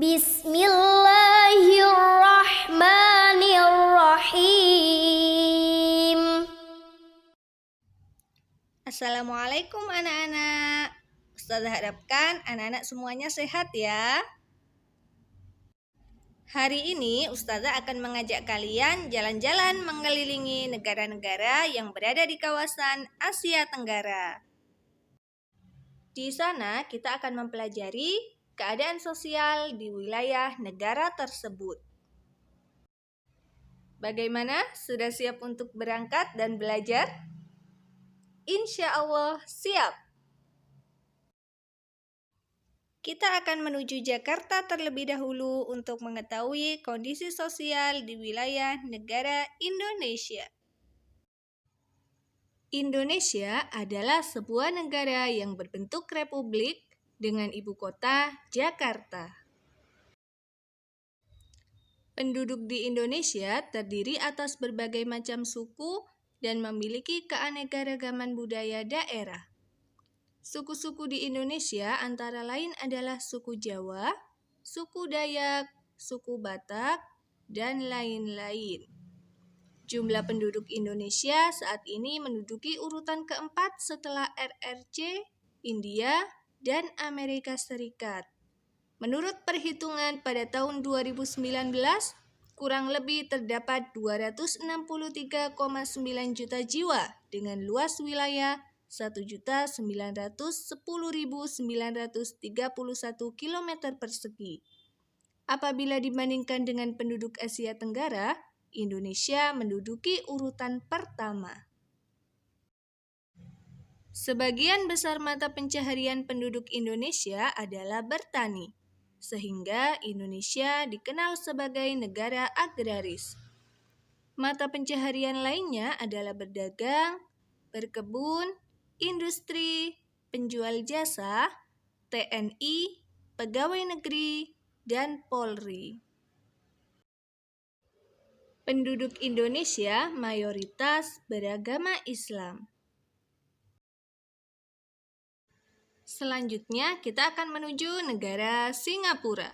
Bismillahirrahmanirrahim. Assalamualaikum anak-anak. Ustazah harapkan anak-anak semuanya sehat ya. Hari ini Ustazah akan mengajak kalian jalan-jalan mengelilingi negara-negara yang berada di kawasan Asia Tenggara. Di sana kita akan mempelajari keadaan sosial di wilayah negara tersebut. Bagaimana? Sudah siap untuk berangkat dan belajar? Insya Allah siap! Kita akan menuju Jakarta terlebih dahulu untuk mengetahui kondisi sosial di wilayah negara Indonesia. Indonesia adalah sebuah negara yang berbentuk republik dengan ibu kota Jakarta. Penduduk di Indonesia terdiri atas berbagai macam suku dan memiliki keanekaragaman budaya daerah. Suku-suku di Indonesia antara lain adalah suku Jawa, suku Dayak, suku Batak, dan lain-lain. Jumlah penduduk Indonesia saat ini menduduki urutan keempat setelah RRC, India, dan Amerika Serikat. Menurut perhitungan pada tahun 2019, kurang lebih terdapat 263,9 juta jiwa dengan luas wilayah 1.910.931 km persegi. Apabila dibandingkan dengan penduduk Asia Tenggara, Indonesia menduduki urutan pertama. Sebagian besar mata pencaharian penduduk Indonesia adalah bertani, sehingga Indonesia dikenal sebagai negara agraris. Mata pencaharian lainnya adalah berdagang, berkebun, industri, penjual jasa, TNI, pegawai negeri, dan Polri. Penduduk Indonesia mayoritas beragama Islam. Selanjutnya, kita akan menuju negara Singapura.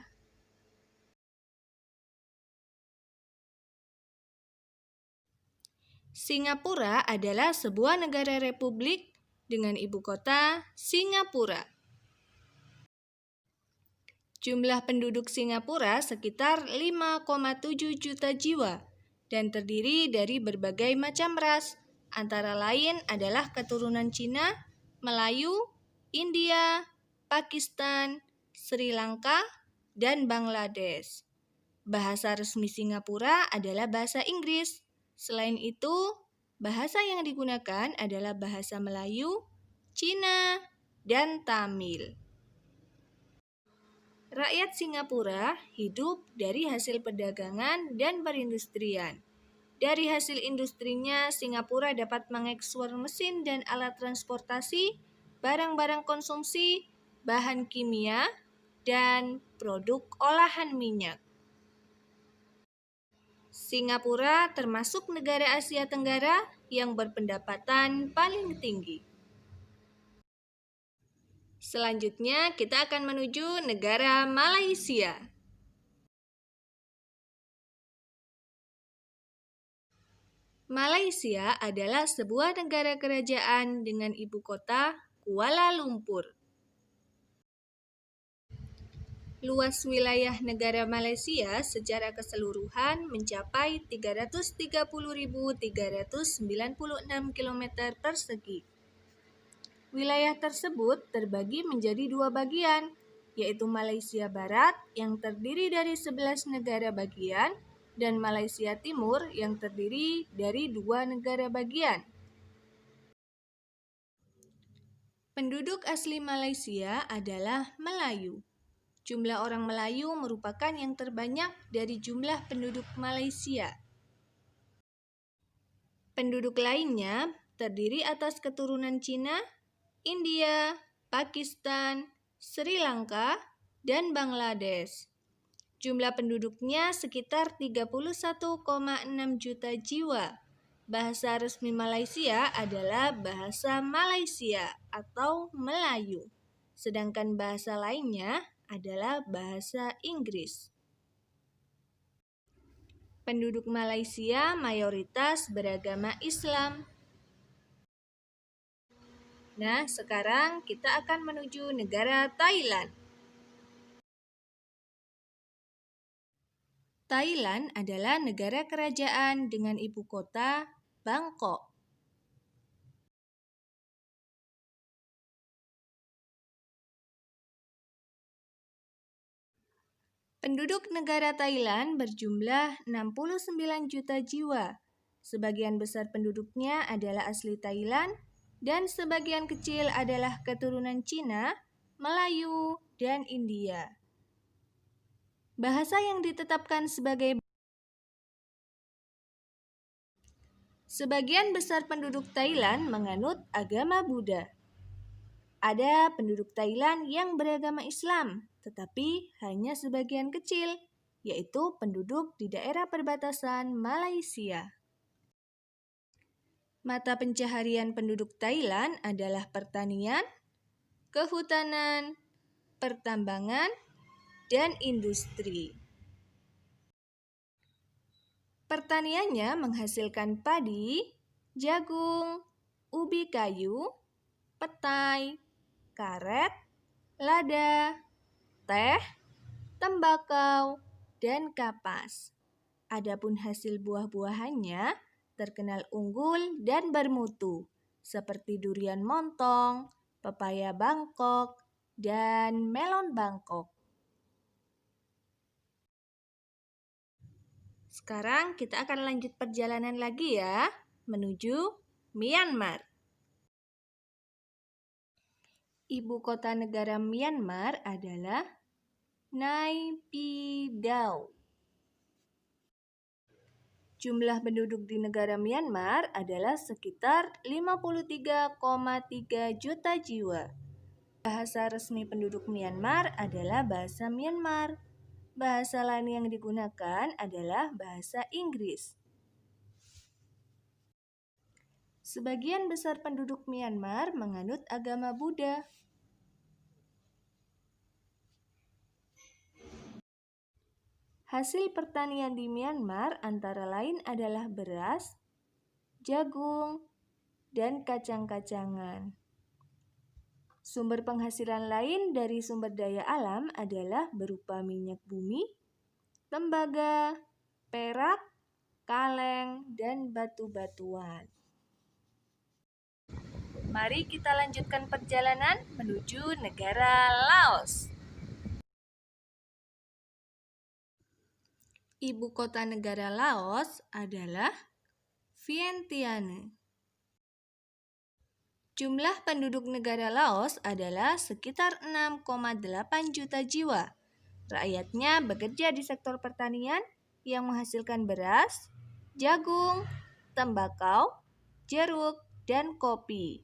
Singapura adalah sebuah negara republik dengan ibu kota Singapura. Jumlah penduduk Singapura sekitar 5,7 juta jiwa dan terdiri dari berbagai macam ras, antara lain adalah keturunan Cina, Melayu, India, Pakistan, Sri Lanka, dan Bangladesh. Bahasa resmi Singapura adalah bahasa Inggris. Selain itu, bahasa yang digunakan adalah bahasa Melayu, Cina, dan Tamil. Rakyat Singapura hidup dari hasil perdagangan dan perindustrian. Dari hasil industrinya, Singapura dapat mengekspor mesin dan alat transportasi, barang-barang konsumsi, bahan kimia, dan produk olahan minyak. Singapura termasuk negara Asia Tenggara yang berpendapatan paling tinggi. Selanjutnya, kita akan menuju negara Malaysia. Malaysia adalah sebuah negara kerajaan dengan ibu kota Kuala Lumpur. Luas wilayah negara Malaysia secara keseluruhan mencapai 330.396 km persegi. Wilayah tersebut terbagi menjadi dua bagian, yaitu Malaysia Barat yang terdiri dari 11 negara bagian dan Malaysia Timur yang terdiri dari 2 negara bagian. Penduduk asli Malaysia adalah Melayu. Jumlah orang Melayu merupakan yang terbanyak dari jumlah penduduk Malaysia. Penduduk lainnya terdiri atas keturunan Cina, India, Pakistan, Sri Lanka, dan Bangladesh. Jumlah penduduknya sekitar 31,6 juta jiwa. Bahasa resmi Malaysia adalah bahasa Malaysia atau Melayu. Sedangkan bahasa lainnya adalah bahasa Inggris. Penduduk Malaysia mayoritas beragama Islam. Nah, sekarang kita akan menuju negara Thailand. Thailand adalah negara kerajaan dengan ibu kota Bangkok. Penduduk negara Thailand berjumlah 69 juta jiwa. Sebagian besar penduduknya adalah asli Thailand dan sebagian kecil adalah keturunan Cina, Melayu, dan India. Bahasa yang ditetapkan Sebagian besar penduduk Thailand menganut agama Buddha. Ada penduduk Thailand yang beragama Islam, tetapi hanya sebagian kecil, yaitu penduduk di daerah perbatasan Malaysia. Mata pencaharian penduduk Thailand adalah pertanian, kehutanan, pertambangan, dan industri. Pertaniannya menghasilkan padi, jagung, ubi kayu, petai, karet, lada, teh, tembakau, dan kapas. Adapun hasil buah-buahannya terkenal unggul dan bermutu, seperti durian montong, pepaya Bangkok, dan melon Bangkok. Sekarang kita akan lanjut perjalanan lagi ya, menuju Myanmar. Ibu kota negara Myanmar adalah Naypyidaw. Jumlah penduduk di negara Myanmar adalah sekitar 53,3 juta jiwa. Bahasa resmi penduduk Myanmar adalah bahasa Myanmar. Bahasa lain yang digunakan adalah bahasa Inggris. Sebagian besar penduduk Myanmar menganut agama Buddha. Hasil pertanian di Myanmar antara lain adalah beras, jagung, dan kacang-kacangan. Sumber penghasilan lain dari sumber daya alam adalah berupa minyak bumi, tembaga, perak, kaleng, dan batu-batuan. Mari kita lanjutkan perjalanan menuju negara Laos. Ibu kota negara Laos adalah Vientiane. Jumlah penduduk negara Laos adalah sekitar 6,8 juta jiwa. Rakyatnya bekerja di sektor pertanian yang menghasilkan beras, jagung, tembakau, jeruk, dan kopi.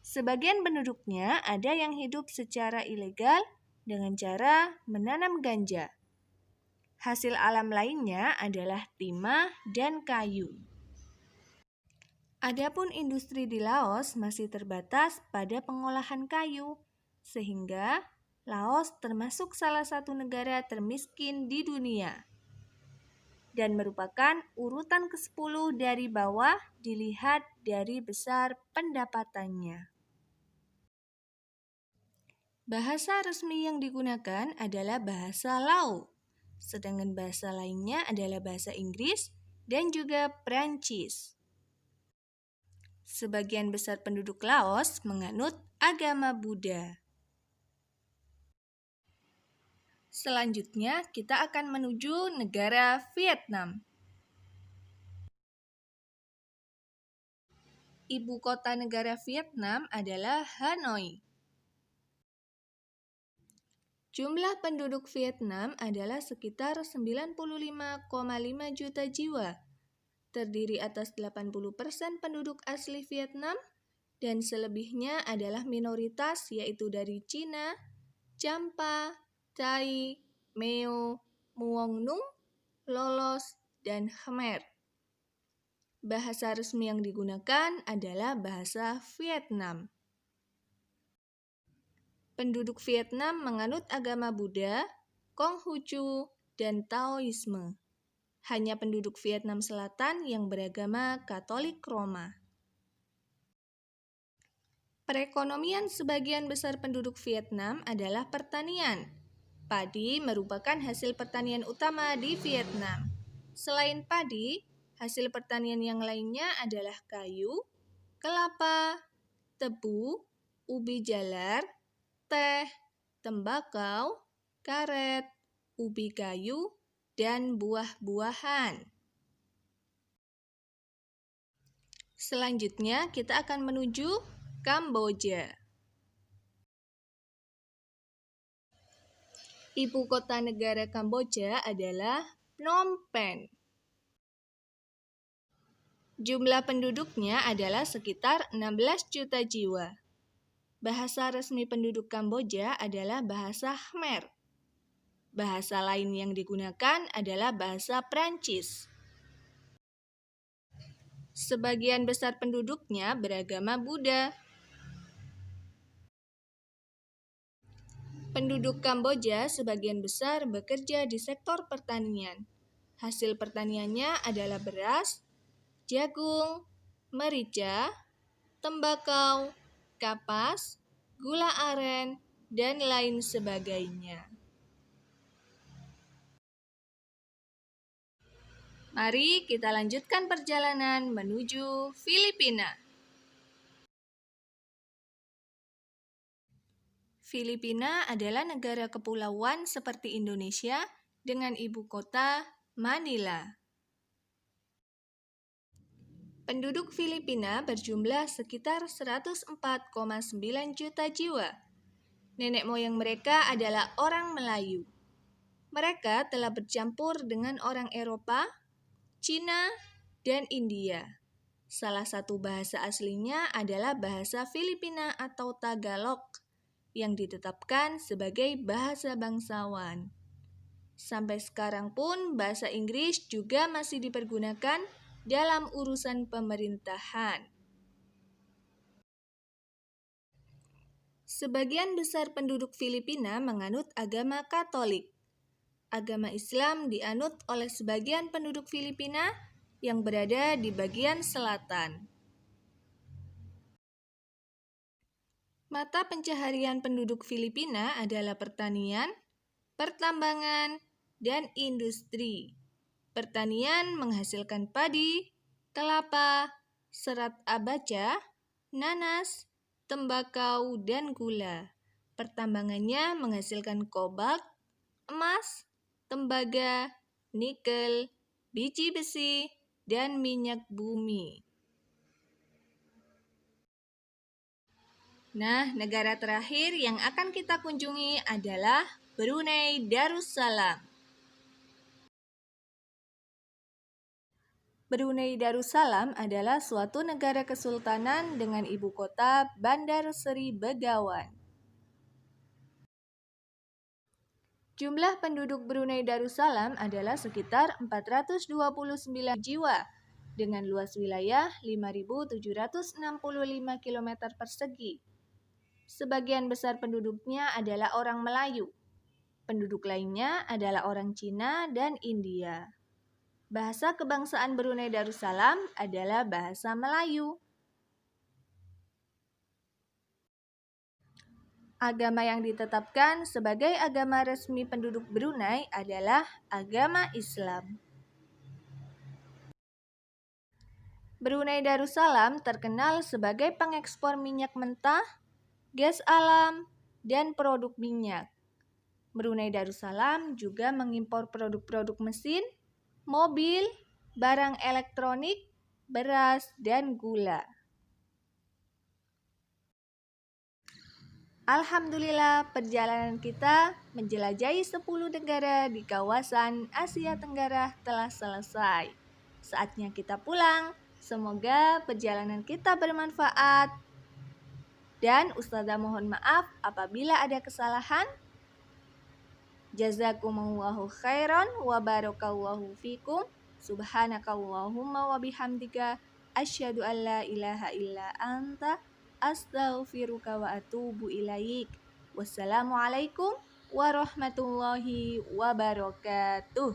Sebagian penduduknya ada yang hidup secara ilegal dengan cara menanam ganja. Hasil alam lainnya adalah timah dan kayu. Adapun industri di Laos masih terbatas pada pengolahan kayu, sehingga Laos termasuk salah satu negara termiskin di dunia dan merupakan urutan ke-10 dari bawah dilihat dari besar pendapatannya. Bahasa resmi yang digunakan adalah bahasa Lao, sedangkan bahasa lainnya adalah bahasa Inggris dan juga Prancis. Sebagian besar penduduk Laos menganut agama Buddha. Selanjutnya, kita akan menuju negara Vietnam. Ibu kota negara Vietnam adalah Hanoi. Jumlah penduduk Vietnam adalah sekitar 95,5 juta jiwa. Terdiri atas 80% penduduk asli Vietnam dan selebihnya adalah minoritas yaitu dari Cina, Champa, Thai, Meo, Muong Nung, Lolos, dan Khmer. Bahasa resmi yang digunakan adalah bahasa Vietnam. Penduduk Vietnam menganut agama Buddha, Konghucu, dan Taoisme. Hanya penduduk Vietnam Selatan yang beragama Katolik Roma. Perekonomian sebagian besar penduduk Vietnam adalah pertanian. Padi merupakan hasil pertanian utama di Vietnam. Selain padi, hasil pertanian yang lainnya adalah kayu, kelapa, tebu, ubi jalar, teh, tembakau, karet, ubi kayu, dan buah-buahan. Selanjutnya, kita akan menuju Kamboja. Ibu kota negara Kamboja adalah Phnom Penh. Jumlah penduduknya adalah sekitar 16 juta jiwa. Bahasa resmi penduduk Kamboja adalah bahasa Khmer. Bahasa lain yang digunakan adalah bahasa Prancis. Sebagian besar penduduknya beragama Buddha. Penduduk Kamboja sebagian besar bekerja di sektor pertanian. Hasil pertaniannya adalah beras, jagung, merica, tembakau, kapas, gula aren, dan lain sebagainya. Mari kita lanjutkan perjalanan menuju Filipina. Filipina adalah negara kepulauan seperti Indonesia dengan ibu kota Manila. Penduduk Filipina berjumlah sekitar 104,9 juta jiwa. Nenek moyang mereka adalah orang Melayu. Mereka telah bercampur dengan orang Eropa, Cina, dan India. Salah satu bahasa aslinya adalah bahasa Filipina atau Tagalog, yang ditetapkan sebagai bahasa bangsawan. Sampai sekarang pun bahasa Inggris juga masih dipergunakan dalam urusan pemerintahan. Sebagian besar penduduk Filipina menganut agama Katolik. Agama Islam dianut oleh sebagian penduduk Filipina yang berada di bagian selatan. Mata pencaharian penduduk Filipina adalah pertanian, pertambangan, dan industri. Pertanian menghasilkan padi, kelapa, serat abaca, nanas, tembakau, dan gula. Pertambangannya menghasilkan kobalt, emas, tembaga, nikel, biji besi, dan minyak bumi. Nah, negara terakhir yang akan kita kunjungi adalah Brunei Darussalam. Brunei Darussalam adalah suatu negara kesultanan dengan ibu kota Bandar Seri Begawan. Jumlah penduduk Brunei Darussalam adalah sekitar 429 jiwa dengan luas wilayah 5.765 km persegi. Sebagian besar penduduknya adalah orang Melayu. Penduduk lainnya adalah orang Cina dan India. Bahasa kebangsaan Brunei Darussalam adalah bahasa Melayu. Agama yang ditetapkan sebagai agama resmi penduduk Brunei adalah agama Islam. Brunei Darussalam terkenal sebagai pengekspor minyak mentah, gas alam, dan produk minyak. Brunei Darussalam juga mengimpor produk-produk mesin, mobil, barang elektronik, beras, dan gula. Alhamdulillah, perjalanan kita menjelajahi 10 negara di kawasan Asia Tenggara telah selesai. Saatnya kita pulang. Semoga perjalanan kita bermanfaat. Dan Ustazah mohon maaf apabila ada kesalahan. Jazakumullahu khairan wa barakallahu fikum. Subhanakallahumma wa bihamdika asyhadu an la ilaha illa anta astaghfiruka wa atubu ilaik. Wassalamualaikum warahmatullahi wabarakatuh.